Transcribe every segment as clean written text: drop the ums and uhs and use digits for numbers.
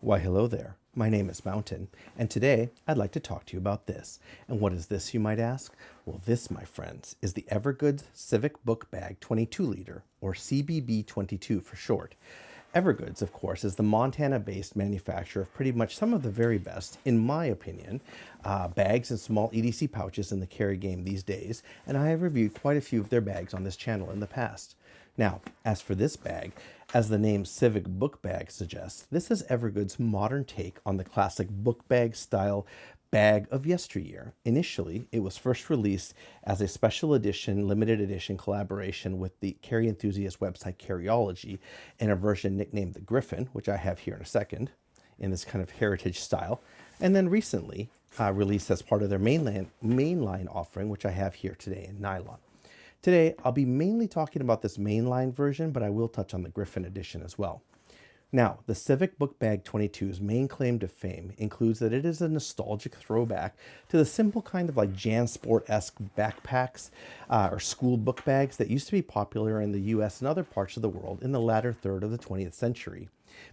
Why, hello there. My name is Mountain, and today I'd like to talk to you about this. And what is this, you might ask? Well, this, my friends, is the Evergoods Civic Book Bag 22-liter, or CBB22 for short. Evergoods, of course, is the Montana-based manufacturer of pretty much some of the very best, in my opinion, bags and small EDC pouches in the carry game these days, and I have reviewed quite a few of their bags on this channel in the past. Now, as for this bag, as the name Civic Book Bag suggests, this is Evergoods' modern take on the classic book bag style bag of yesteryear. Initially, it was first released as a special edition, limited edition collaboration with the carry enthusiast website Carriology in a version nicknamed the Griffen, which I have here in a second, in this kind of heritage style, and then recently released as part of their mainline offering, which I have here today in Nylon. Today, I'll be mainly talking about this mainline version, but I will touch on the Griffen edition as well. Now, the Civic Book Bag 22's main claim to fame includes that it is a nostalgic throwback to the simple kind of like Jansport-esque backpacks or school book bags that used to be popular in the US and other parts of the world in the latter third of the 20th century.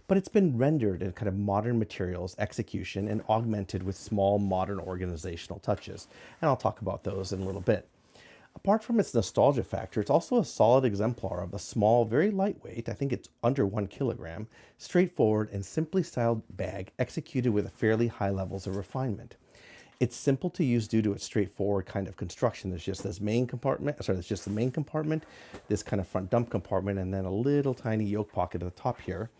But it's been rendered in kind of modern materials, execution, and augmented with small modern organizational touches. And I'll talk about those in a little bit. Apart from its nostalgia factor, it's also a solid exemplar of a small, very lightweight, I think it's under 1 kilogram, straightforward and simply styled bag executed with fairly high levels of refinement. It's simple to use due to its straightforward kind of construction. There's just this main compartment, there's just the main compartment, this kind of front dump compartment, and then a little tiny yoke pocket at the top here.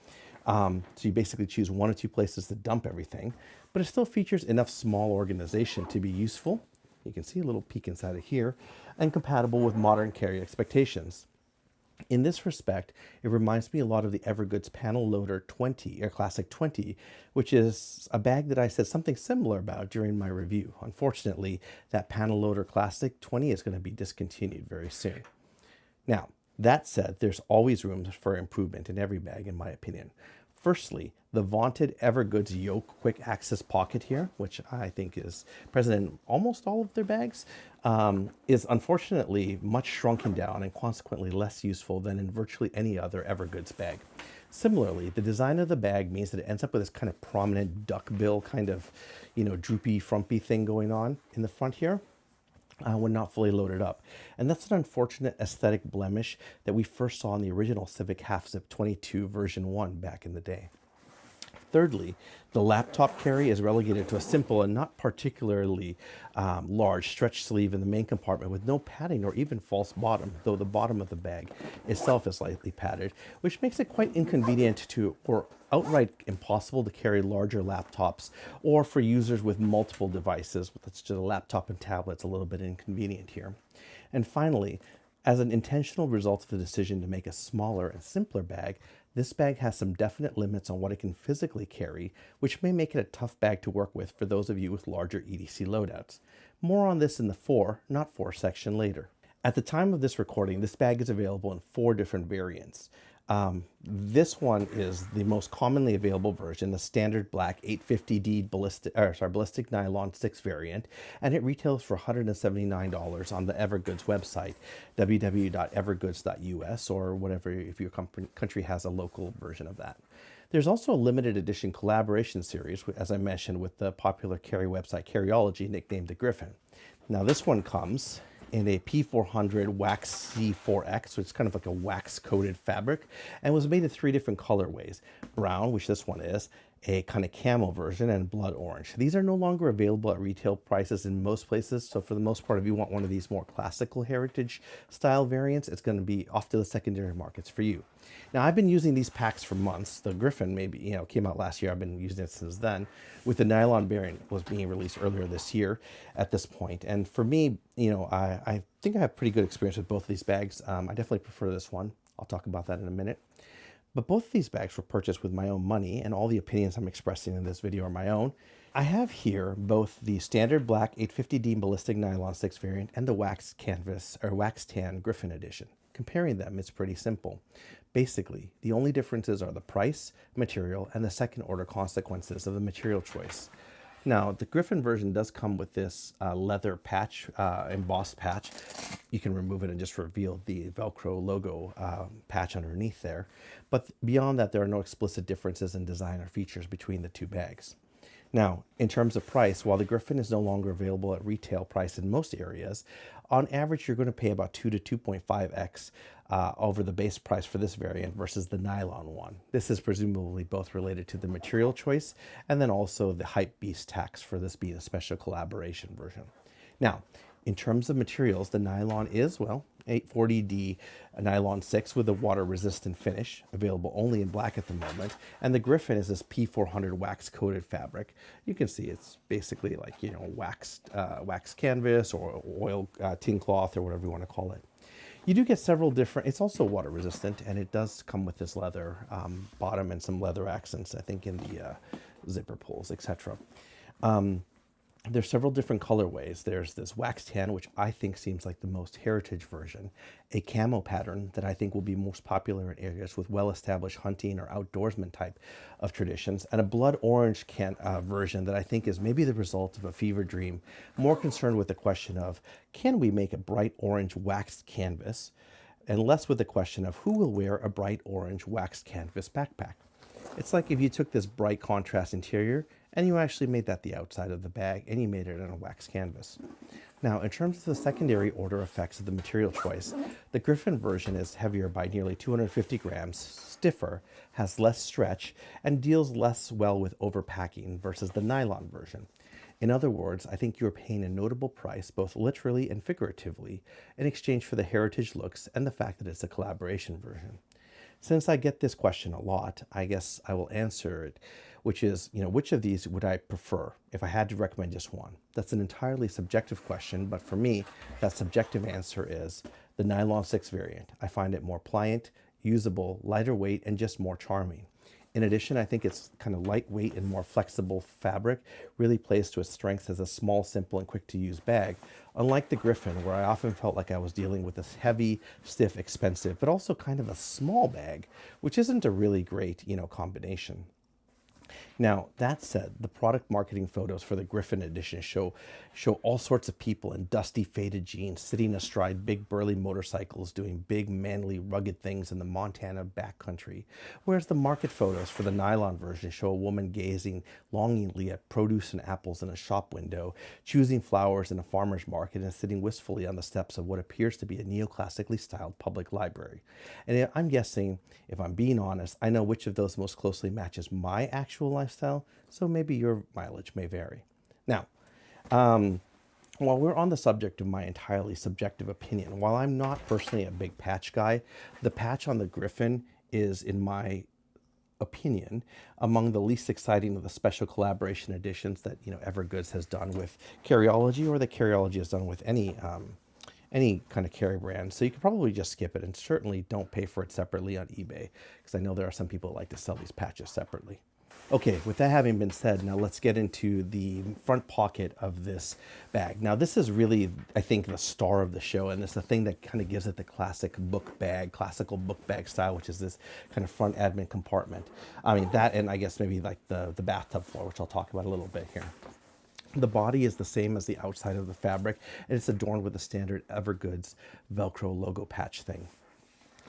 So you basically choose one or two places to dump everything, but it still features enough small organization to be useful. You can see a little peek inside of here, and compatible with modern carry expectations. In this respect, it reminds me a lot of the Evergoods Panel Loader 20, or Classic 20, which is a bag that I said something similar about during my review. Unfortunately, that Panel Loader Classic 20 is going to be discontinued very soon. Now, that said, there's always room for improvement in every bag, in my opinion. Firstly, the vaunted Evergoods Yoke Quick Access Pocket here, which I think is present in almost all of their bags, is unfortunately much shrunken down and consequently less useful than in virtually any other Evergoods bag. Similarly, the design of the bag means that it ends up with this kind of prominent duckbill kind of, droopy, frumpy thing going on in the front here. When not fully loaded up. And that's an unfortunate aesthetic blemish that we first saw in the original Civic Half Zip 22 version 1 back in the day. Thirdly, the laptop carry is relegated to a simple and not particularly large stretch sleeve in the main compartment with no padding or even false bottom, though the bottom of the bag itself is lightly padded, which makes it quite inconvenient or outright impossible to carry larger laptops, or for users with multiple devices, that's just a laptop and tablets, a little bit inconvenient here. And finally, as an intentional result of the decision to make a smaller and simpler bag, this bag has some definite limits on what it can physically carry, which may make it a tough bag to work with for those of you with larger EDC loadouts. More on this in the 4, not 4 section later. At the time of this recording, this bag is available in 4 different variants. This one is the most commonly available version, the standard black 850D ballistic nylon 6 variant, and it retails for $179 on the Evergoods website, www.evergoods.us, or whatever, if your country has a local version of that. There's also a limited edition collaboration series, as I mentioned, with the popular carry website Carriology, nicknamed the Griffen. Now this one comes in a P400 Wax C4X, which is kind of like a wax-coated fabric, and was made in 3 different colorways. Brown, which this one is, a kind of camel version, and blood orange. These are no longer available at retail prices in most places, so for the most part, if you want one of these more classical heritage style variants, it's going to be off to the secondary markets for you. Now, I've been using these packs for months. The Griffen maybe, came out last year. I've been using it since then, with the nylon variant was being released earlier this year at this point. And for me, I think I have pretty good experience with both of these bags. I definitely prefer this one. I'll talk about that in a minute. But both of these bags were purchased with my own money, and all the opinions I'm expressing in this video are my own. I have here both the standard black 850D ballistic nylon 6 variant and the wax canvas or wax tan Griffen edition. Comparing them is pretty simple. Basically, the only differences are the price, material, and the second order consequences of the material choice. Now, the Griffen version does come with this leather patch, embossed patch. You can remove it and just reveal the Velcro logo patch underneath there. But beyond that, there are no explicit differences in design or features between the two bags. Now, in terms of price, while the Griffen is no longer available at retail price in most areas, on average, you're going to pay about 2 to 2.5x over the base price for this variant versus the nylon one. This is presumably both related to the material choice and then also the hype beast tax for this being a special collaboration version. Now, in terms of materials, the nylon is, well, 840D nylon 6 with a water-resistant finish, available only in black at the moment. And the Griffen is this P400 wax-coated fabric. You can see it's basically like, you know, waxed canvas or oil tin cloth or whatever you want to call it. You do get several different, it's also water-resistant, and it does come with this leather bottom and some leather accents, I think, in the zipper pulls, etc. There's several different colorways. There's this wax tan, which I think seems like the most heritage version, a camo pattern that I think will be most popular in areas with well-established hunting or outdoorsman type of traditions, and a blood orange version that I think is maybe the result of a fever dream, more concerned with the question of, can we make a bright orange waxed canvas, and less with the question of who will wear a bright orange waxed canvas backpack. It's like if you took this bright contrast interior and you actually made that the outside of the bag and you made it on a wax canvas. Now, in terms of the secondary order effects of the material choice, the Griffen version is heavier by nearly 250 grams, stiffer, has less stretch, and deals less well with overpacking versus the nylon version. In other words, I think you're paying a notable price, both literally and figuratively, in exchange for the heritage looks and the fact that it's a collaboration version. Since I get this question a lot, I guess I will answer it, which is, you know, which of these would I prefer if I had to recommend just one? That's an entirely subjective question, but for me, that subjective answer is the nylon 6 variant. I find it more pliant, usable, lighter weight, and just more charming. In addition, I think it's kind of lightweight and more flexible fabric, really plays to its strengths as a small, simple, and quick to use bag. Unlike the Griffen, where I often felt like I was dealing with this heavy, stiff, expensive, but also kind of a small bag, which isn't a really great, you know, combination. Now, that said, the product marketing photos for the Griffen edition show all sorts of people in dusty, faded jeans sitting astride big, burly motorcycles doing big, manly, rugged things in the Montana backcountry, whereas the market photos for the nylon version show a woman gazing longingly at produce and apples in a shop window, choosing flowers in a farmer's market, and sitting wistfully on the steps of what appears to be a neoclassically styled public library. And I'm guessing, if I'm being honest, I know which of those most closely matches my actual lifestyle, so maybe your mileage may vary. Now, while we're on the subject of my entirely subjective opinion, while I'm not personally a big patch guy, the patch on the Griffen is, in my opinion, among the least exciting of the special collaboration editions that, you know, Evergoods has done with Carriology, or that Carriology has done with any kind of carry brand. So you could probably just skip it, and certainly don't pay for it separately on eBay, because I know there are some people who like to sell these patches separately. Okay, with that having been said, now let's get into the front pocket of this bag. Now, this is really, I think, the star of the show, and it's the thing that kind of gives it the classical book bag style, which is this kind of front admin compartment. I mean, that, and I guess maybe like the bathtub floor, which I'll talk about a little bit here. The body is the same as the outside of the fabric, and it's adorned with the standard Evergoods Velcro logo patch thing.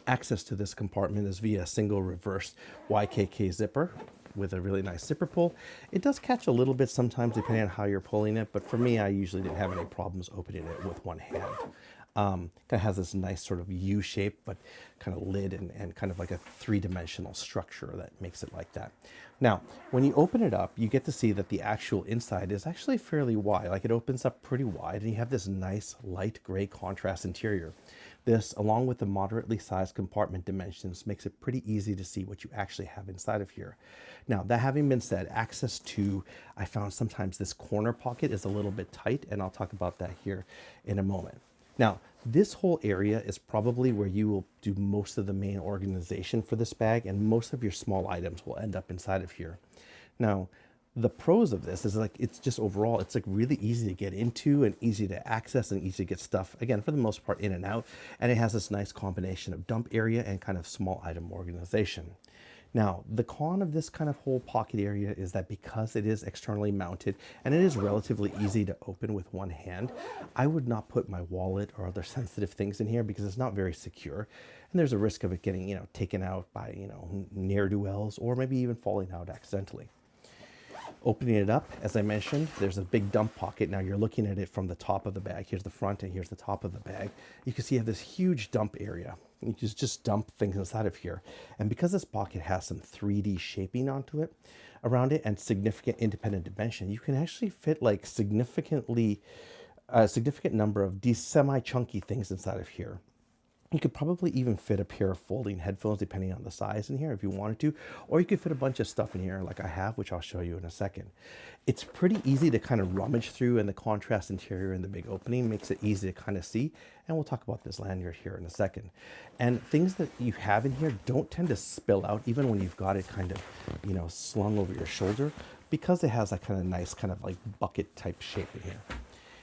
Access to this compartment is via a single reversed YKK zipper with a really nice zipper pull. It does catch a little bit sometimes depending on how you're pulling it, but for me, I usually didn't have any problems opening it with one hand. Kind of has this nice sort of U shape, but kind of lid and kind of like a three-dimensional structure that makes it like that. Now, when you open it up, you get to see that the actual inside is actually fairly wide. Like, it opens up pretty wide, and you have this nice light gray contrast interior. This, along with the moderately sized compartment dimensions, makes it pretty easy to see what you actually have inside of here. Now, that having been said, access to, I found sometimes this corner pocket is a little bit tight, and I'll talk about that here in a moment. Now, this whole area is probably where you will do most of the main organization for this bag, and most of your small items will end up inside of here. Now, the pros of this is, like, it's just overall, it's like really easy to get into and easy to access and easy to get stuff, again, for the most part, in and out. And it has this nice combination of dump area and kind of small item organization. Now, the con of this kind of whole pocket area is that because it is externally mounted and it is relatively easy to open with one hand, I would not put my wallet or other sensitive things in here because it's not very secure. And there's a risk of it getting, taken out by, ne'er-do-wells or maybe even falling out accidentally. Opening it up, as I mentioned, there's a big dump pocket. Now you're looking at it from the top of the bag. Here's the front and here's the top of the bag. You can see you have this huge dump area. You just dump things inside of here. And because this pocket has some 3D shaping onto it, around it, and significant independent dimension, you can actually fit like significant number of these semi-chunky things inside of here. You could probably even fit a pair of folding headphones depending on the size in here if you wanted to, or you could fit a bunch of stuff in here like I have, which I'll show you in a second. It's pretty easy to kind of rummage through, and the contrast interior and the big opening makes it easy to kind of see. And we'll talk about this lanyard here in a second. And things that you have in here don't tend to spill out even when you've got it kind of, slung over your shoulder, because it has that kind of nice kind of like bucket type shape in here.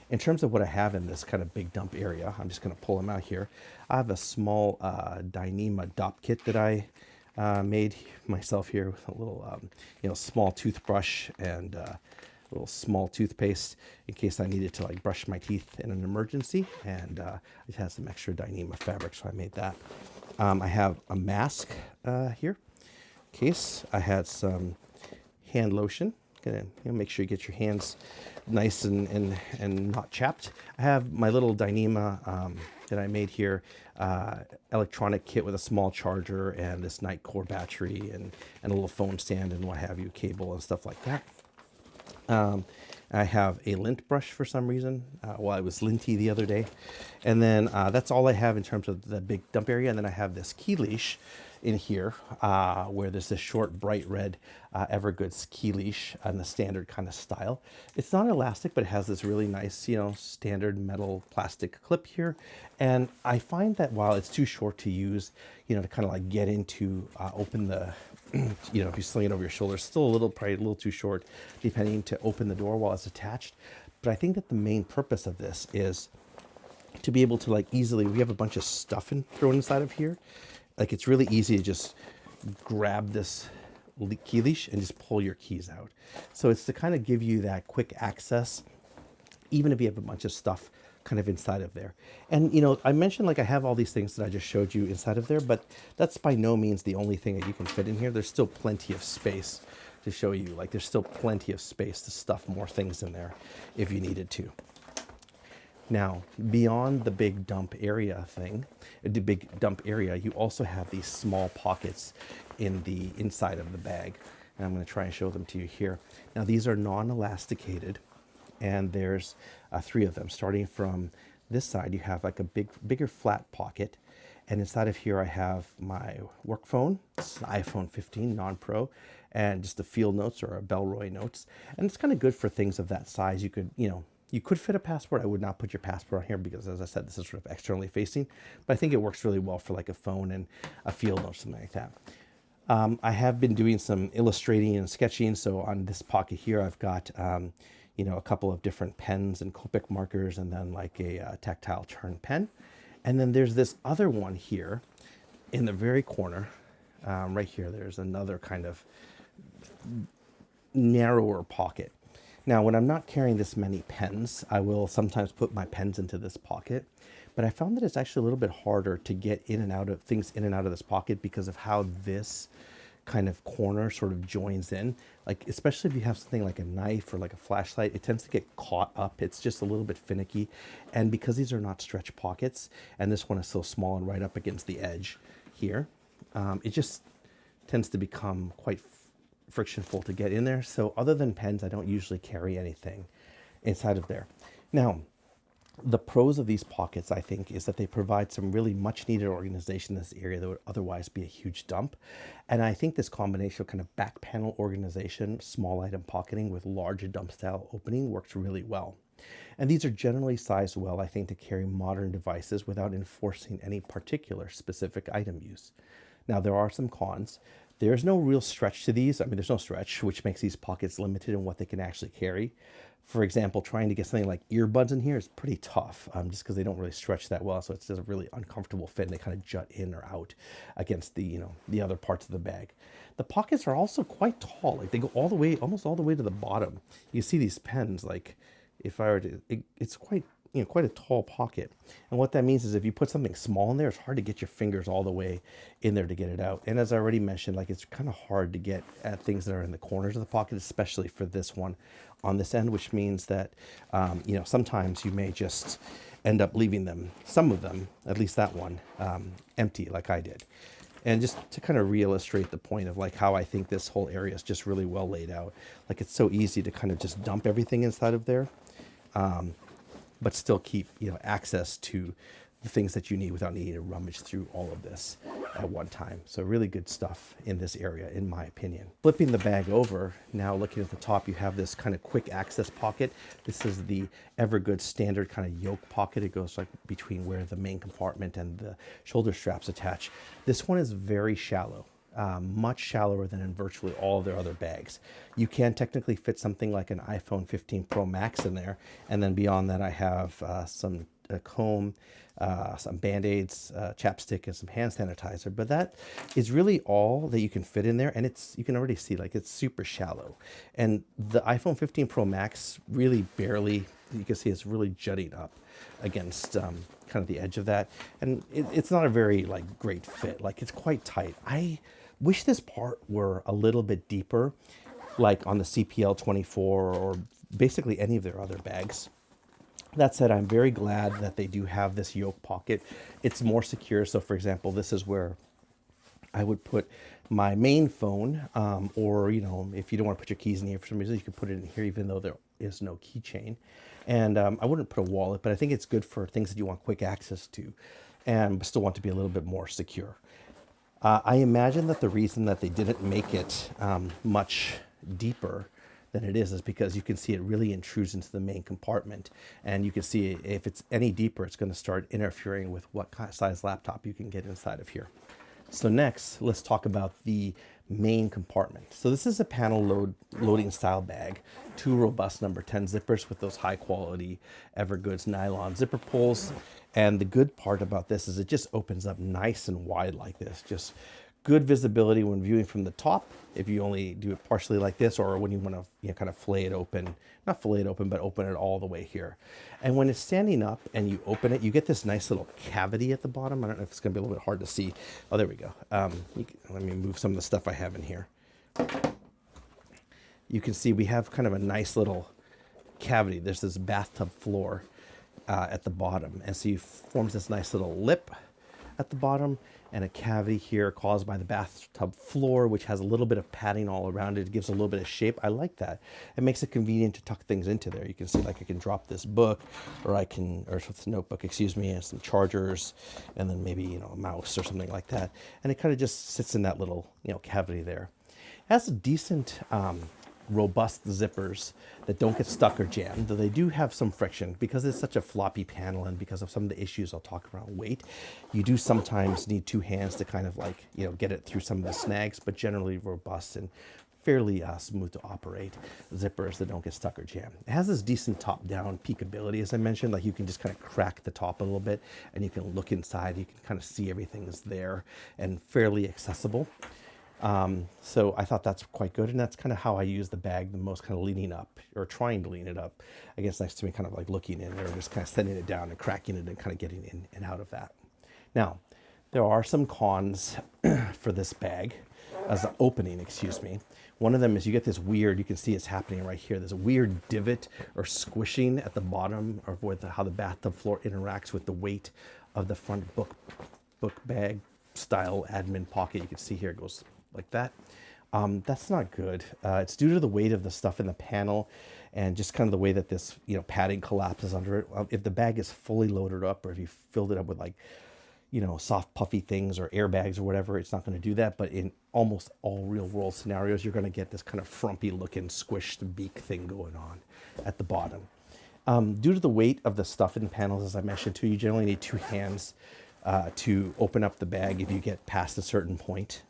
In terms of what I have in this kind of big dump area, I'm just going to pull them out here. I have a small Dyneema dop kit that I made myself here with a little, small toothbrush and a little small toothpaste in case I needed to like brush my teeth in an emergency. And it has some extra Dyneema fabric, so I made that. I have a mask here in case. I had some hand lotion. Gonna make sure you get your hands nice and not chapped. I have my little Dyneema that I made here, electronic kit with a small charger and this Nightcore battery and a little phone stand and what have you, cable and stuff like that. I have a lint brush for some reason. Well, I was linty the other day. And then that's all I have in terms of the big dump area. And then I have this key leash in here where there's this short bright red Evergoods key leash in the standard kind of style. It's not elastic, but it has this really nice, standard metal plastic clip here. And I find that while it's too short to use, to kind of like get into, open the, if you sling it over your shoulder, it's still probably a little too short depending to open the door while it's attached. But I think that the main purpose of this is to be able to like easily, we have a bunch of stuff thrown inside of here. Like it's really easy to just grab this key leash and just pull your keys out. So it's to kind of give you that quick access, even if you have a bunch of stuff kind of inside of there. And I mentioned like I have all these things that I just showed you inside of there, but that's by no means the only thing that you can fit in here. There's still plenty of space to show you. Like there's still plenty of space to stuff more things in there if you needed to. Now, beyond the big dump area you also have these small pockets in the inside of the bag. And I'm going to try and show them to you here. Now, these are non-elasticated, and there's 3 of them. Starting from this side, you have like a bigger flat pocket. And inside of here, I have my work phone. It's an iPhone 15 non-pro, and just the field notes or a Bellroy notes. And it's kind of good for things of that size. You could, you could fit a passport. I would not put your passport on here because, as I said, this is sort of externally facing. But I think it works really well for like a phone and a field note, something like that. I have been doing some illustrating and sketching. So on this pocket here, I've got, a couple of different pens and Copic markers, and then like a tactile turn pen. And then there's this other one here in the very corner. Right here, there's another kind of narrower pocket. Now, when I'm not carrying this many pens, I will sometimes put my pens into this pocket, but I found that it's actually a little bit harder to get in and out of this pocket because of how this kind of corner sort of joins in. Like, especially if you have something like a knife or like a flashlight, it tends to get caught up. It's just a little bit finicky. And because these are not stretch pockets, and this one is so small and right up against the edge here, it just tends to become quite frictionful to get in there. So other than pens, I don't usually carry anything inside of there. Now, the pros of these pockets, I think, is that they provide some really much needed organization in this area that would otherwise be a huge dump. And I think this combination of kind of back panel organization, small item pocketing with large dump style opening works really well. And these are generally sized well, I think, to carry modern devices without enforcing any particular specific item use. Now, there are some cons. There's no real stretch to these. I mean, there's no stretch, which makes these pockets limited in what they can actually carry. For example, trying to get something like earbuds in here is pretty tough, just because they don't really stretch that well. So it's just a really uncomfortable fit, and they kind of jut in or out against the, the other parts of the bag. The pockets are also quite tall. Like they go all the way, almost all the way to the bottom. You see these pens, like if I were to, it's quite, quite a tall pocket. And what that means is if you put something small in there, it's hard to get your fingers all the way in there to get it out. And as I already mentioned, like it's kind of hard to get at things that are in the corners of the pocket, especially for this one on this end, which means that, sometimes you may just end up leaving them, some of them, at least that one, empty like I did. And just to kind of re-illustrate the point of like how I think this whole area is just really well laid out. Like it's so easy to kind of just dump everything inside of there, but still keep, access to the things that you need without needing to rummage through all of this at one time. So really good stuff in this area, in my opinion. Flipping the bag over, now looking at the top, you have this kind of quick access pocket. This is the Evergoods standard kind of yoke pocket. It goes like between where the main compartment and the shoulder straps attach. This one is very shallow. Much shallower than in virtually all of their other bags. You can technically fit something like an iPhone 15 Pro Max in there. And then beyond that, I have some comb, some Band-Aids, chapstick, and some hand sanitizer. But that is really all that you can fit in there. And you can already see like it's super shallow. And the iPhone 15 Pro Max really barely, you can see it's really jutting up against kind of the edge of that. And it's not a very like great fit. Like it's quite tight. I wish this part were a little bit deeper, like on the CPL 24 or basically any of their other bags. That said, I'm very glad that they do have this yoke pocket. It's more secure. So for example, this is where I would put my main phone, or, if you don't want to put your keys in here for some reason, you can put it in here even though there is no keychain. And I wouldn't put a wallet, but I think it's good for things that you want quick access to and still want to be a little bit more secure. I imagine that the reason that they didn't make it much deeper than it is because you can see it really intrudes into the main compartment. And you can see if it's any deeper, it's going to start interfering with what kind of size laptop you can get inside of here. So next, let's talk about the main compartment. So this is a panel loading style bag, 2 robust number 10 zippers with those high quality Evergoods nylon zipper pulls. And the good part about this is it just opens up nice and wide like this. Just good visibility when viewing from the top, if you only do it partially like this, or when you want to kind of fillet it open, not fillet it open, but open it all the way here. And when it's standing up and you open it, you get this nice little cavity at the bottom. I don't know if it's going to be a little bit hard to see. Oh, there we go. Let me move some of the stuff I have in here. You can see we have kind of a nice little cavity. There's this bathtub floor at the bottom. And so you forms this nice little lip at the bottom and a cavity here caused by the bathtub floor, which has a little bit of padding all around it. It gives a little bit of shape. I like that. It makes it convenient to tuck things into there. You can see like I can drop this book or it's a notebook, excuse me, and some chargers and then maybe, a mouse or something like that. And it kind of just sits in that little, cavity there. It has a decent, robust zippers that don't get stuck or jammed, though they do have some friction because it's such a floppy panel and because of some of the issues I'll talk around weight. You do sometimes need 2 hands to kind of like, get it through some of the snags, but generally robust and fairly smooth to operate zippers that don't get stuck or jammed. It has this decent top-down peekability, as I mentioned, like you can just kind of crack the top a little bit and you can look inside, you can kind of see everything is there and fairly accessible. So I thought that's quite good, and that's kind of how I use the bag the most, kind of leaning up or trying to lean it up against next to me, kind of like looking in or just kind of setting it down and cracking it and kind of getting in and out of that. Now, there are some cons for this bag as an opening, excuse me. One of them is you get this weird, you can see it's happening right here. There's a weird divot or squishing at the bottom of how the bathtub floor interacts with the weight of the front book bag style admin pocket. You can see here it goes like that. That's not good. It's due to the weight of the stuff in the panel and just kind of the way that this padding collapses under it. If the bag is fully loaded up or if you filled it up with like soft puffy things or airbags or whatever, it's not going to do that. But in almost all real world scenarios, you're going to get this kind of frumpy looking squished beak thing going on at the bottom. Due to the weight of the stuff in the panels, as I mentioned too, you generally need 2 hands to open up the bag if you get past a certain point,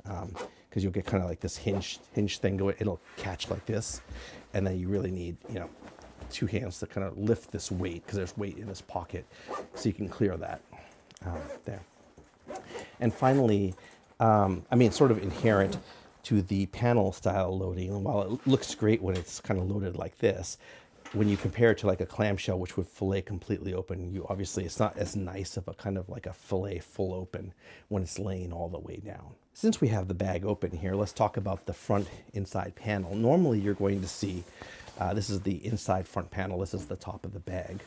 because you'll get kind of like this hinge thing going. It'll catch like this, and then you really need 2 hands to kind of lift this weight because there's weight in this pocket, so you can clear that there. And finally, sort of inherent to the panel style loading. And while it looks great when it's kind of loaded like this, when you compare it to like a clamshell, which would fillet completely open, you obviously, it's not as nice of a kind of like a fillet full open when it's laying all the way down. Since we have the bag open here, let's talk about the front inside panel. Normally you're going to see, this is the inside front panel, this is the top of the bag.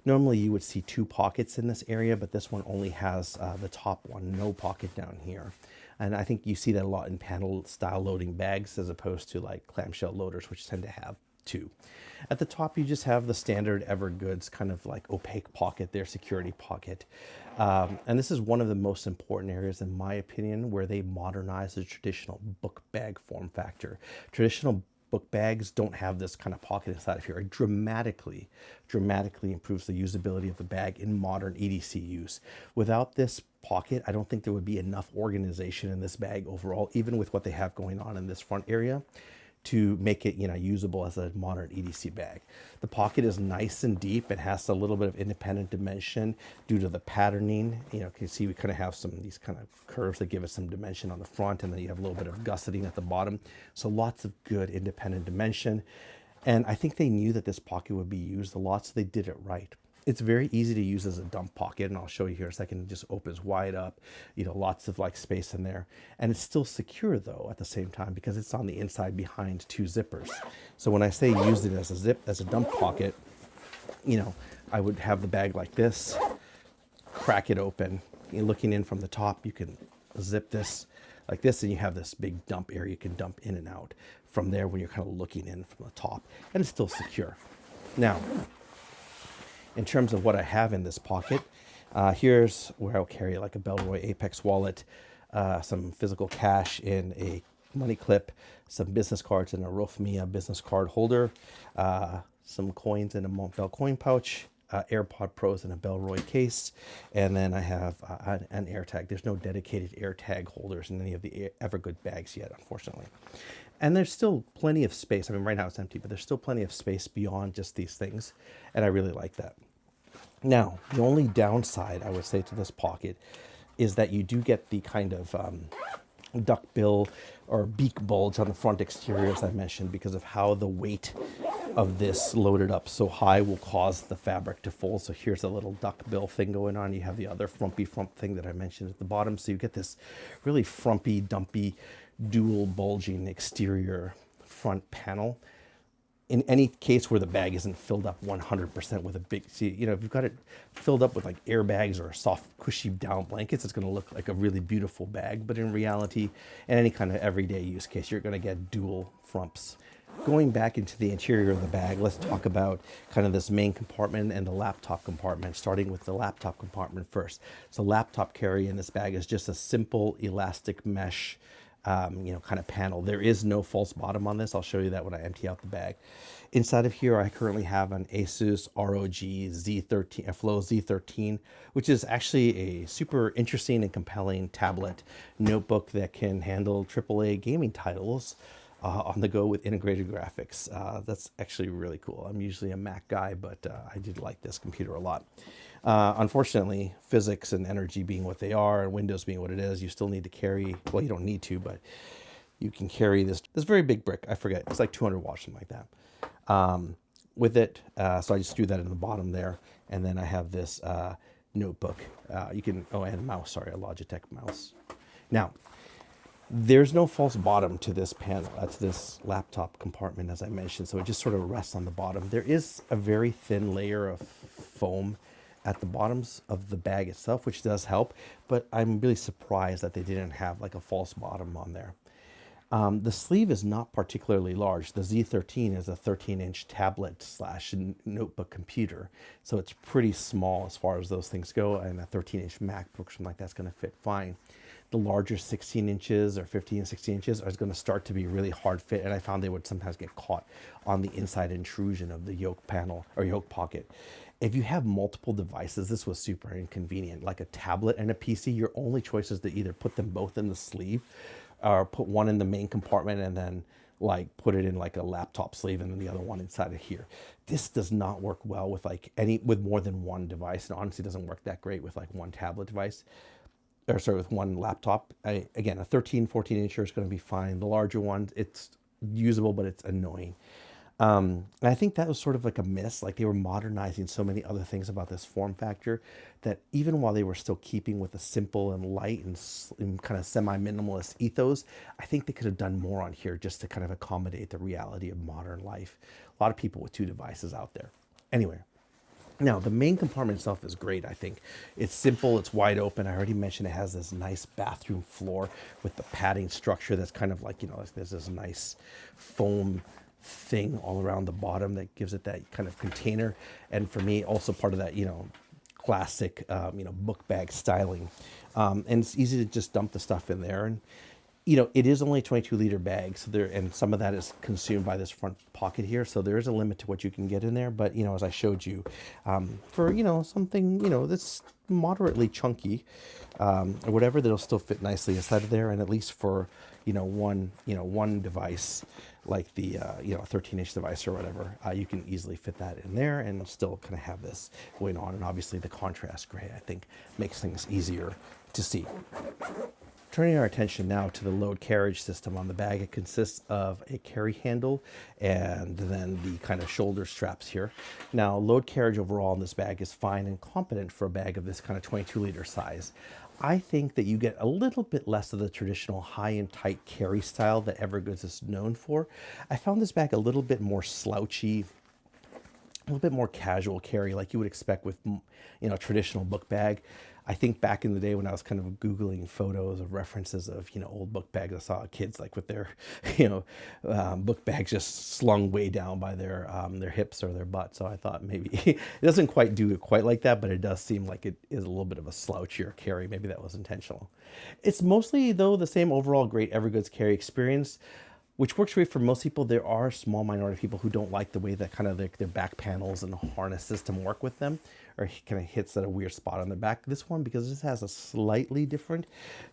Normally you would see 2 pockets in this area, but this one only has the top one, no pocket down here. And I think you see that a lot in panel style loading bags as opposed to like clamshell loaders, which tend to have 2. At the top, you just have the standard Evergoods kind of like opaque pocket, their security pocket. And this is one of the most important areas, in my opinion, where they modernize the traditional book bag form factor. Traditional book bags don't have this kind of pocket inside of here. It dramatically improves the usability of the bag in modern EDC use. Without this pocket, I don't think there would be enough organization in this bag overall, even with what they have going on in this front area, to make it, usable as a modern EDC bag. The pocket is nice and deep. It has a little bit of independent dimension due to the patterning. You can see we kind of have these kind of curves that give us some dimension on the front, and then you have a little bit of gusseting at the bottom. So lots of good independent dimension. And I think they knew that this pocket would be used a lot, so they did it right. It's very easy to use as a dump pocket, and I'll show you here in a second. It just opens wide up, lots of like space in there. And it's still secure though at the same time because it's on the inside behind 2 zippers. So when I say use it as a dump pocket, I would have the bag like this, crack it open. Looking in from the top, you can zip this like this, and you have this big dump area you can dump in and out from there when you're kind of looking in from the top, and it's still secure. Now, in terms of what I have in this pocket, here's where I'll carry like a Belroy Apex wallet, some physical cash in a money clip, some business cards in a Rofmia business card holder, some coins in a Montbell coin pouch, AirPod Pros in a Belroy case, and then I have an AirTag. There's no dedicated AirTag holders in any of the Evergood bags yet, unfortunately. And there's still plenty of space. I mean, right now it's empty, but there's still plenty of space beyond just these things, and I really like that. Now, the only downside I would say to this pocket is that you do get the kind of duckbill or beak bulge on the front exterior, as I mentioned, because of how the weight of this loaded up so high will cause the fabric to fold. So here's a little duckbill thing going on. You have the other frumpy frump thing that I mentioned at the bottom. So you get this really frumpy, dumpy, dual bulging exterior front panel. In any case where the bag isn't filled up 100% with a big, if you've got it filled up with like airbags or soft, cushy down blankets, it's going to look like a really beautiful bag. But in reality, in any kind of everyday use case, you're going to get dual frumps. Going back into the interior of the bag, let's talk about kind of this main compartment and the laptop compartment, starting with the laptop compartment first. So laptop carry in this bag is just a simple elastic mesh kind of panel. There is no false bottom on this. I'll show you that when I empty out the bag. Inside of here, I currently have an Asus ROG Z13, a Flow Z13, which is actually a super interesting and compelling tablet notebook that can handle AAA gaming titles on the go with integrated graphics. That's actually really cool. I'm usually a Mac guy, but I did like this computer a lot. Unfortunately, physics and energy being what they are and Windows being what it is, you still need to carry, well, you don't need to, but you can carry this very big brick. I forget, it's like 200 watts, something like that. With it, so I just threw that in the bottom there. And then I have this notebook. And a mouse, sorry, a Logitech mouse. Now, there's no false bottom to this panel, to this laptop compartment, as I mentioned, so it just sort of rests on the bottom. There is a very thin layer of foam at the bottoms of the bag itself, which does help, but I'm really surprised that they didn't have like a false bottom on there. The sleeve is not particularly large. The Z13 is a 13-inch tablet / notebook computer, so it's pretty small as far as those things go, and a 13-inch MacBook, something like that's going to fit fine. The larger 16 inches or 15 and 16 inches are going to start to be really hard fit, and I found they would sometimes get caught on the inside intrusion of the yoke panel or yoke pocket. If you have multiple devices, this was super inconvenient. Like a tablet and a PC, your only choice is to either put them both in the sleeve or put one in the main compartment and then like put it in like a laptop sleeve and then the other one inside of here. This does not work well with with more than one device. It honestly doesn't work that great with like one tablet device. or sorry, with one laptop. Again, a 13, 14 incher is going to be fine. The larger one, it's usable, but it's annoying. And I think that was sort of like a miss. Like they were modernizing so many other things about this form factor that even while they were still keeping with a simple and light and kind of semi-minimalist ethos, I think they could have done more on here just to kind of accommodate the reality of modern life. A lot of people with two devices out there. Anyway, now, the main compartment itself is great, I think. It's simple, it's wide open. I already mentioned it has this nice bathroom floor with the padding structure that's kind of like, there's this nice foam thing all around the bottom that gives it that kind of container. And for me, also part of that, classic, book bag styling. And it's easy to just dump the stuff in there. And it is only a 22-liter bag, so and some of that is consumed by this front pocket here, so there is a limit to what you can get in there. But as I showed you, for something that's moderately chunky, or whatever, that'll still fit nicely inside of there, and at least for one device like the 13-inch device or whatever, you can easily fit that in there and still kind of have this going on. And obviously the contrast gray, I think, makes things easier to see. Turning our attention now to the load carriage system on the bag, it consists of a carry handle and then the kind of shoulder straps here. Now, load carriage overall in this bag is fine and competent for a bag of this kind of 22-liter size. I think that you get a little bit less of the traditional high and tight carry style that Evergoods is known for. I found this bag a little bit more slouchy, a little bit more casual carry like you would expect with a traditional book bag. I think back in the day when I was kind of Googling photos of references of, old book bags, I saw kids like with their, book bags just slung way down by their hips or their butt. So I thought maybe it doesn't quite do it quite like that, but it does seem like it is a little bit of a slouchier carry. Maybe that was intentional. It's mostly, though, the same overall great Evergoods carry experience, which works great for most people. There are a small minority of people who don't like the way that kind of their back panels and harness system work with them, or kind of hits at a weird spot on the back. This one, because this has a slightly different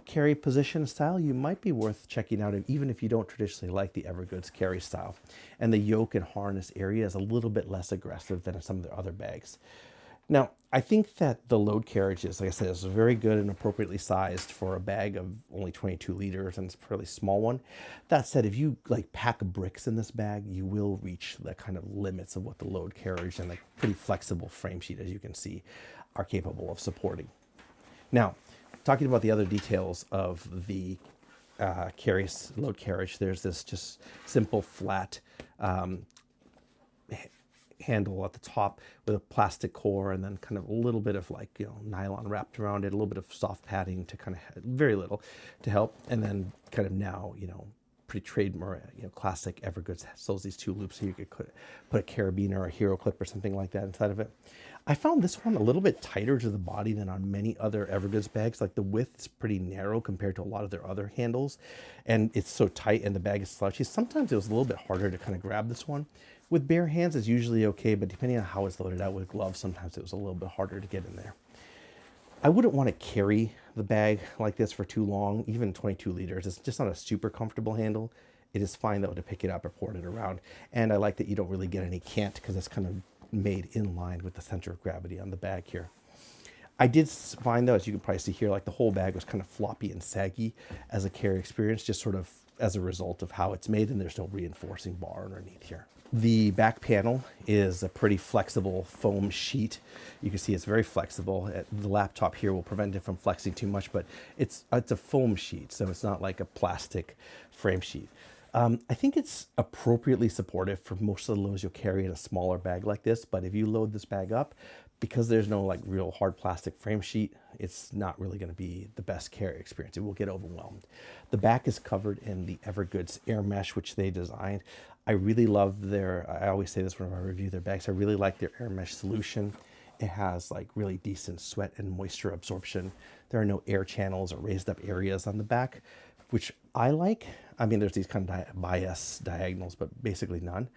carry position style, you might be worth checking out, even if you don't traditionally like the Evergoods carry style. And the yoke and harness area is a little bit less aggressive than some of the other bags. Now, I think that the load carriage is, like I said, is very good and appropriately sized for a bag of only 22 liters, and it's a fairly small one. That said, if you pack bricks in this bag, you will reach the kind of limits of what the load carriage and the pretty flexible frame sheet, as you can see, are capable of supporting. Now, talking about the other details of the load carriage, there's this just simple flat handle at the top with a plastic core, and then kind of a little bit of nylon wrapped around it, a little bit of soft padding to kind of, very little, to help. And then kind of now, pretty trademark, classic Evergoods sells these two loops so you could put a carabiner or a hero clip or something like that inside of it. I found this one a little bit tighter to the body than on many other Evergoods bags. Like the width is pretty narrow compared to a lot of their other handles, and it's so tight and the bag is slouchy. Sometimes it was a little bit harder to kind of grab this one. With bare hands, it's usually okay, but depending on how it's loaded out with gloves, sometimes it was a little bit harder to get in there. I wouldn't want to carry the bag like this for too long, even 22 liters. It's just not a super comfortable handle. It is fine, though, to pick it up or port it around. And I like that you don't really get any cant because it's kind of made in line with the center of gravity on the bag here. I did find, though, as you can probably see here, the whole bag was kind of floppy and saggy as a carry experience, just sort of as a result of how it's made, and there's no reinforcing bar underneath here. The back panel is a pretty flexible foam sheet. You can see it's very flexible. The laptop here will prevent it from flexing too much, but it's a foam sheet, so it's not like a plastic frame sheet. I think it's appropriately supportive for most of the loads you'll carry in a smaller bag like this, but if you load this bag up, because there's no real hard plastic frame sheet, it's not really going to be the best carry experience. It will get overwhelmed. The back is covered in the Evergoods air mesh, which they designed. I really love I always say this when I review their bags, I really like their air mesh solution. It has really decent sweat and moisture absorption. There are no air channels or raised up areas on the back, which I like. I mean, there's these kind of bias diagonals, but basically none.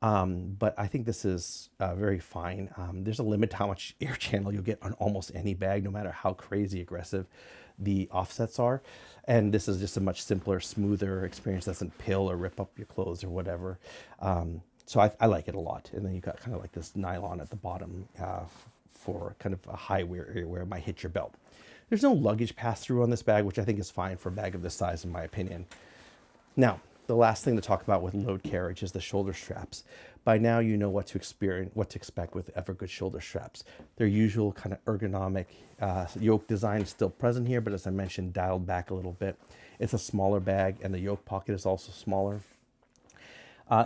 But I think this is very fine. There's a limit to how much air channel you'll get on almost any bag, no matter how crazy aggressive the offsets are. And this is just a much simpler, smoother experience. Doesn't pill or rip up your clothes or whatever. So I like it a lot. And then you've got kind of this nylon at the bottom for kind of a high wear area where it might hit your belt. There's no luggage pass-through on this bag, which I think is fine for a bag of this size, in my opinion. Now, the last thing to talk about with Load Carriage is the shoulder straps. By now, you know what to expect with Evergoods shoulder straps. Their usual kind of ergonomic yoke design is still present here, but as I mentioned, dialed back a little bit. It's a smaller bag, and the yoke pocket is also smaller.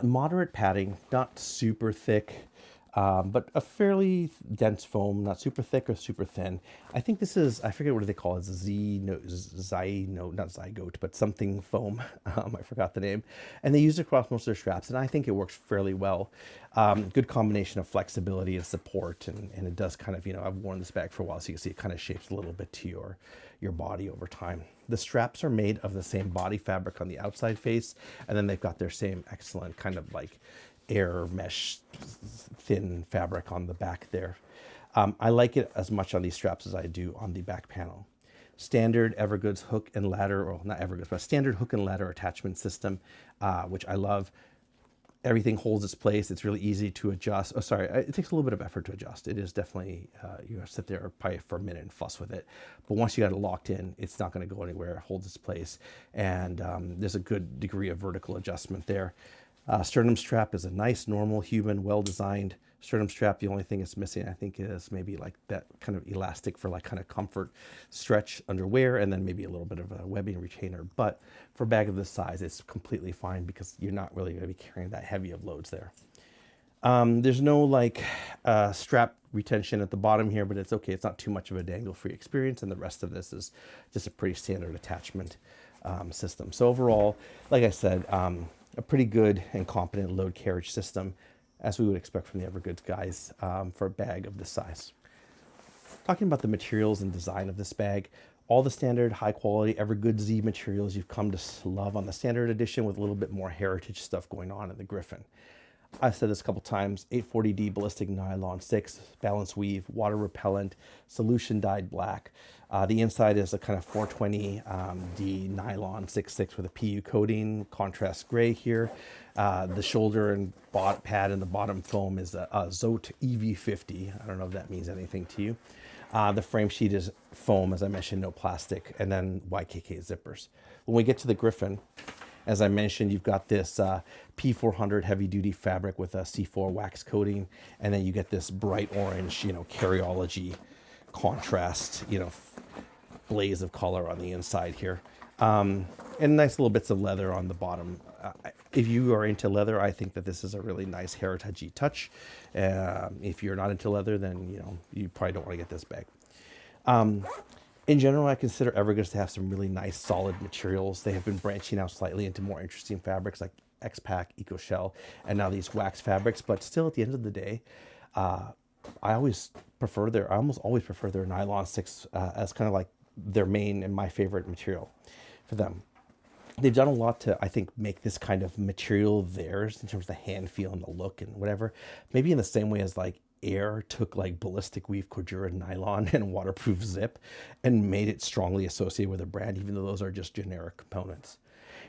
Moderate padding, not super thick, but a fairly dense foam, not super thick or super thin. I think this is, I forget what they call it, not Zygote, but something foam. I forgot the name. And they use it across most of their straps, and I think it works fairly well. Good combination of flexibility and support, and it does kind of, I've worn this bag for a while, so you can see it kind of shapes a little bit to your body over time. The straps are made of the same body fabric on the outside face, and then they've got their same excellent kind of like air mesh thin fabric on the back there. I like it as much on these straps as I do on the back panel. Standard Evergoods hook and ladder, or not Evergoods, but standard hook and ladder attachment system, which I love. Everything holds its place. It's really easy to adjust. Oh, sorry, it takes a little bit of effort to adjust. It is definitely, you gotta sit there probably for a minute and fuss with it. But once you got it locked in, it's not gonna go anywhere. It holds its place. And there's a good degree of vertical adjustment there. Sternum strap is a nice, normal, human, well-designed sternum strap. The only thing it's missing, I think, is maybe like that kind of elastic for like kind of comfort stretch underwear, and then maybe a little bit of a webbing retainer. But for a bag of this size, it's completely fine because you're not really going to be carrying that heavy of loads there. There's no like strap retention at the bottom here, but it's okay. It's not too much of a dangle-free experience, and the rest of this is just a pretty standard attachment system. So overall, like I said, a pretty good and competent load carriage system, as we would expect from the Evergoods guys for a bag of this size. Talking about the materials and design of this bag, all the standard high quality Evergoods materials you've come to love on the standard edition, with a little bit more heritage stuff going on in the Griffen. I've said this a couple times, 840D ballistic nylon 6, balance weave, water repellent, solution dyed black. The inside is a kind of 420D nylon 6.6 with a PU coating, contrast gray here. The shoulder and pad and the bottom foam is a Zote EV50. I don't know if that means anything to you. The frame sheet is foam, as I mentioned, no plastic, and then YKK zippers. When we get to the Griffen, as I mentioned, you've got this P400 heavy-duty fabric with a C4 wax coating, and then you get this bright orange, Carriology contrast, blaze of color on the inside here. And nice little bits of leather on the bottom. If you are into leather, I think that this is a really nice heritage-y touch. If you're not into leather, then, you probably don't want to get this bag. In general, I consider Evergoods to have some really nice, solid materials. They have been branching out slightly into more interesting fabrics like X-Pack, EcoShell, and now these wax fabrics. But still, at the end of the day, I almost always prefer their nylon 6 as kind of like their main and my favorite material for them. They've done a lot to, I think, make this kind of material theirs in terms of the hand feel and the look and whatever. Maybe in the same way as like Air took like ballistic weave Cordura nylon and waterproof zip and made it strongly associated with a brand, even though those are just generic components.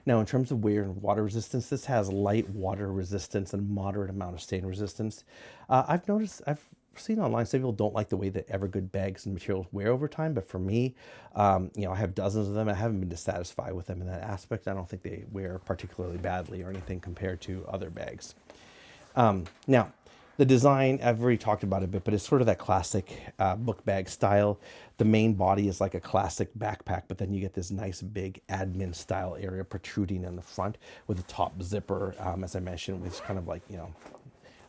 Now, in terms of wear and water resistance, this has light water resistance and moderate amount of stain resistance. I've seen online some people don't like the way that Evergoods bags and materials wear over time, but for me, I have dozens of them. I haven't been dissatisfied with them in that aspect. I don't think they wear particularly badly or anything compared to other bags. Now, the design, I've already talked about it a bit, but it's sort of that classic book bag style. The main body is like a classic backpack, but then you get this nice big admin style area protruding in the front with a top zipper, as I mentioned, with kind of like,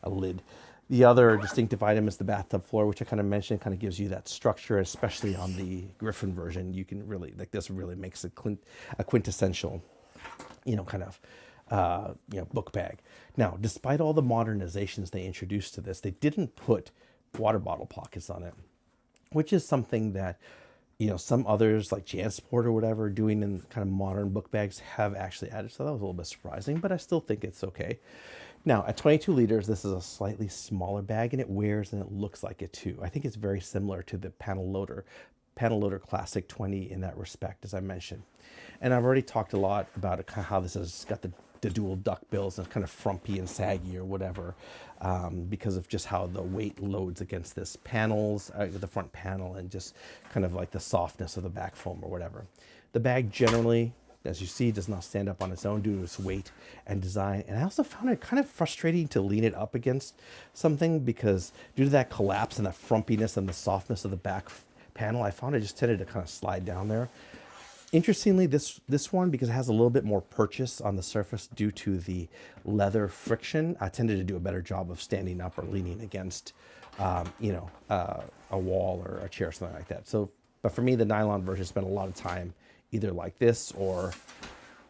a lid. The other distinctive item is the bathtub floor, which I kind of mentioned, kind of gives you that structure, especially on the Griffen version. You can really, like, this really makes a quintessential, book bag. Now, despite all the modernizations they introduced to this, they didn't put water bottle pockets on it, which is something that, some others like Jansport or whatever doing in kind of modern book bags have actually added. So that was a little bit surprising, but I still think it's okay. Now, at 22 liters, this is a slightly smaller bag, and it wears and it looks like it too. I think it's very similar to the Panel Loader Classic 20 in that respect, as I mentioned. And I've already talked a lot about how this has got the the dual duck bills and kind of frumpy and saggy or whatever, because of just how the weight loads against this panels, the front panel, and just kind of like the softness of the back foam or whatever. The bag generally, as you see, does not stand up on its own due to its weight and design. And I also found it kind of frustrating to lean it up against something, because due to that collapse and that frumpiness and the softness of the back panel, I found it just tended to kind of slide down there. Interestingly, this one, because it has a little bit more purchase on the surface due to the leather friction, I tended to do a better job of standing up or leaning against, a wall or a chair or something like that. So, but for me, the nylon version spent a lot of time either like this or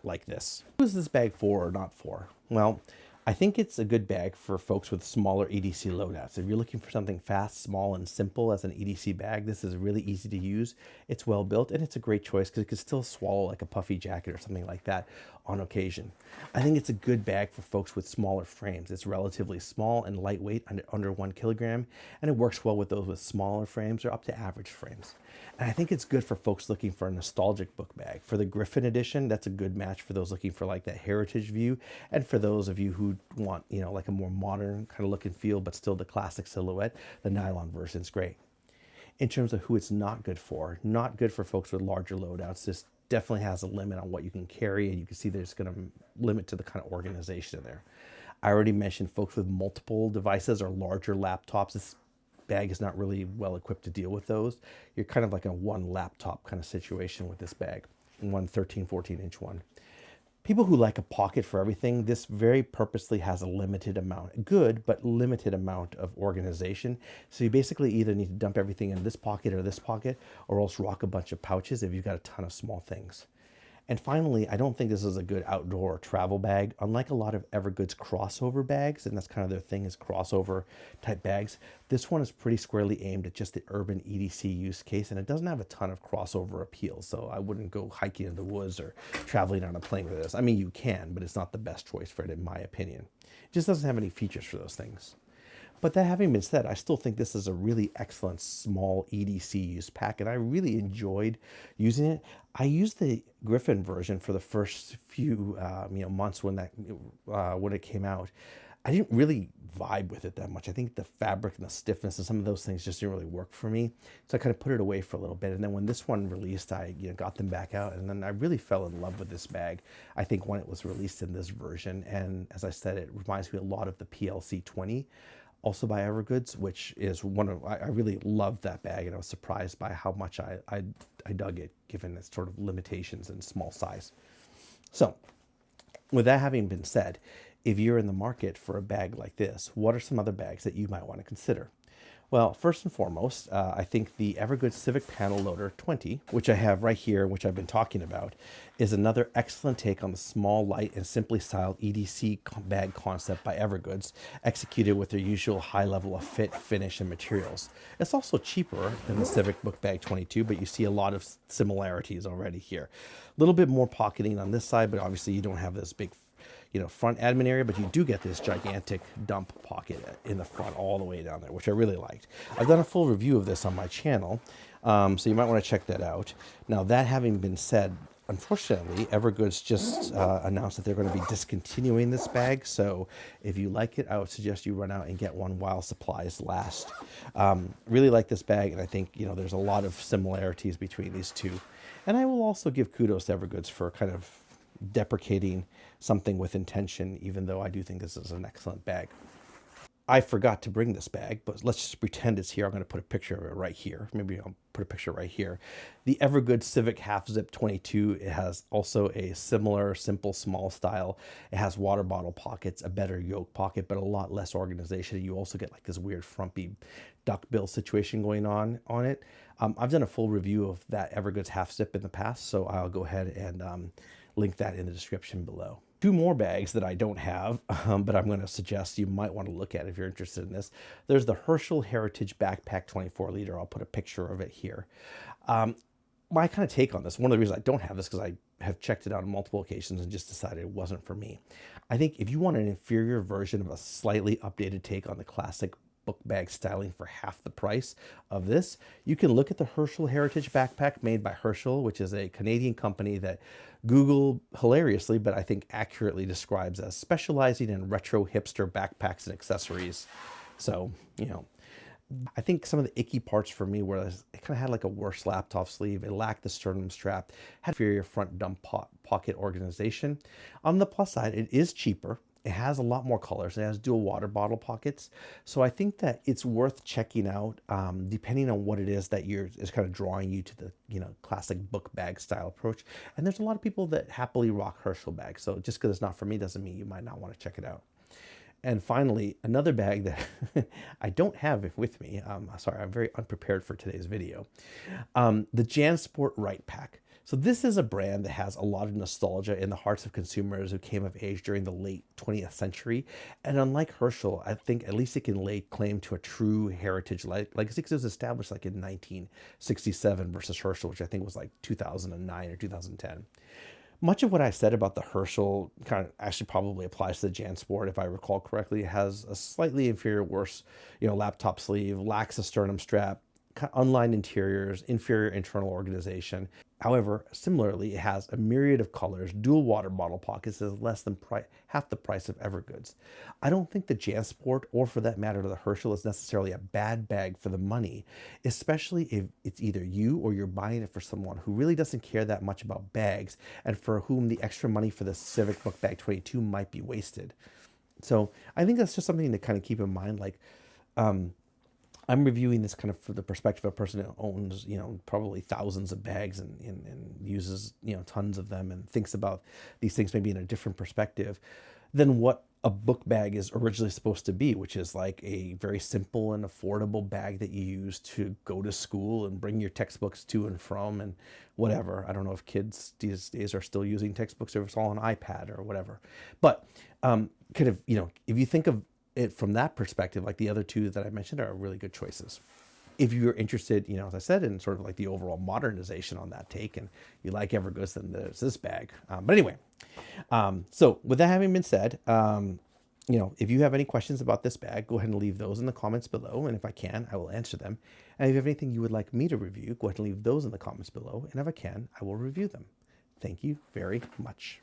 like this. Who is this bag for or not for? Well, I think it's a good bag for folks with smaller EDC loadouts. If you're looking for something fast, small, and simple as an EDC bag, this is really easy to use. It's well built, and it's a great choice because it can still swallow like a puffy jacket or something like that on occasion. I think it's a good bag for folks with smaller frames. It's relatively small and lightweight, under 1 kilogram, and it works well with those with smaller frames or up to average frames. And I think it's good for folks looking for a nostalgic book bag. For the Griffen edition, that's a good match for those looking for like that heritage view. And for those of you who want, like a more modern kind of look and feel, but still the classic silhouette, the nylon version's great. In terms of who it's not good for folks with larger loadouts. This definitely has a limit on what you can carry, and you can see there's going to limit to the kind of organization in there. I already mentioned folks with multiple devices or larger laptops. This bag is not really well equipped to deal with those. You're kind of like a one laptop kind of situation with this bag, one 13-14-inch one. People who like a pocket for everything, this very purposely has a limited amount, good, but limited amount of organization. So you basically either need to dump everything in this pocket, or else rock a bunch of pouches if you've got a ton of small things. And finally, I don't think this is a good outdoor or travel bag. Unlike a lot of Evergoods crossover bags, and that's kind of their thing, is crossover type bags, this one is pretty squarely aimed at just the urban EDC use case, and it doesn't have a ton of crossover appeal. So I wouldn't go hiking in the woods or traveling on a plane with this. I mean, you can, but it's not the best choice for it, in my opinion. It just doesn't have any features for those things. But that having been said, I still think this is a really excellent small EDC use pack, and I really enjoyed using it. I used the Griffen version for the first few months when it came out. I didn't really vibe with it that much. I think the fabric and the stiffness and some of those things just didn't really work for me. So I kind of put it away for a little bit. And then when this one released, I got them back out, and then I really fell in love with this bag. I think when it was released in this version, and as I said, it reminds me a lot of the PLC 20. Also by Evergoods, which is I really loved that bag, and I was surprised by how much I dug it, given its sort of limitations and small size. So, with that having been said, if you're in the market for a bag like this, what are some other bags that you might want to consider? Well, first and foremost, I think the Evergoods Civic Panel Loader 20, which I have right here, which I've been talking about, is another excellent take on the small, light, and simply styled EDC bag concept by Evergoods, executed with their usual high level of fit, finish, and materials. It's also cheaper than the Civic Book Bag 22, but you see a lot of similarities already here. A little bit more pocketing on this side, but obviously you don't have this big front admin area, but you do get this gigantic dump pocket in the front all the way down there, which I really liked. I've done a full review of this on my channel, so you might want to check that out. Now, that having been said, unfortunately, Evergoods just announced that they're going to be discontinuing this bag, so if you like it, I would suggest you run out and get one while supplies last. Really like this bag, and I think there's a lot of similarities between these two. And I will also give kudos to Evergoods for kind of deprecating something with intention, even though I do think this is an excellent bag. I forgot to bring this bag, but let's just pretend it's here. I'm going to put a picture of it right here. Maybe I'll put a picture right here. The Evergoods Civic Half Zip 22, it has also a similar, simple, small style. It has water bottle pockets, a better yoke pocket, but a lot less organization. You also get like this weird frumpy duckbill situation going on it. I've done a full review of that Evergoods Half Zip in the past, so I'll go ahead and link that in the description below. Two more bags that I don't have, but I'm going to suggest you might want to look at if you're interested in this. There's the Herschel Heritage Backpack 24 liter. I'll put a picture of it here. My kind of take on this, one of the reasons I don't have this, because I have checked it out on multiple occasions and just decided it wasn't for me. I think if you want an inferior version of a slightly updated take on the classic book bag styling for half the price of this. You can look at the Herschel Heritage backpack made by Herschel, which is a Canadian company that Google hilariously, but I think accurately describes as specializing in retro hipster backpacks and accessories. So, I think some of the icky parts for me were it kind of had like a worse laptop sleeve. It lacked the sternum strap, had inferior front dump pocket organization. On the plus side, it is cheaper. It has a lot more colors. It has dual water bottle pockets. So I think that it's worth checking out, depending on what it is that is kind of drawing you to the, classic book bag style approach. And there's a lot of people that happily rock Herschel bags. So just because it's not for me doesn't mean you might not want to check it out. And finally, another bag that I don't have with me. Sorry, I'm very unprepared for today's video. The Jansport Right Pack. So this is a brand that has a lot of nostalgia in the hearts of consumers who came of age during the late 20th century. And unlike Herschel, I think at least it can lay claim to a true heritage legacy, because it was established like in 1967 versus Herschel, which I think was like 2009 or 2010. Much of what I said about the Herschel kind of actually probably applies to the Jansport, if I recall correctly. It has a slightly inferior, worse, laptop sleeve, lacks a sternum strap, unlined interiors, inferior internal organization. However, similarly, it has a myriad of colors, dual water bottle pockets, is less than half the price of Evergoods. I don't think the Jansport, or for that matter the Herschel, is necessarily a bad bag for the money, especially if it's either you or you're buying it for someone who really doesn't care that much about bags and for whom the extra money for the Civic Book Bag 22 might be wasted. So I think that's just something to kind of keep in mind. Like, I'm reviewing this kind of from the perspective of a person who owns, probably thousands of bags and uses, tons of them and thinks about these things maybe in a different perspective than what a book bag is originally supposed to be, which is like a very simple and affordable bag that you use to go to school and bring your textbooks to and from and whatever. I don't know if kids these days are still using textbooks or if it's all on iPad or whatever. But kind of, if you think of it from that perspective, like the other two that I mentioned are really good choices. If you're interested, as I said, in sort of like the overall modernization on that take, and you like Evergoods, then there's this bag. But anyway, so with that having been said, if you have any questions about this bag, go ahead and leave those in the comments below. And if I can, I will answer them. And if you have anything you would like me to review, go ahead and leave those in the comments below. And if I can, I will review them. Thank you very much.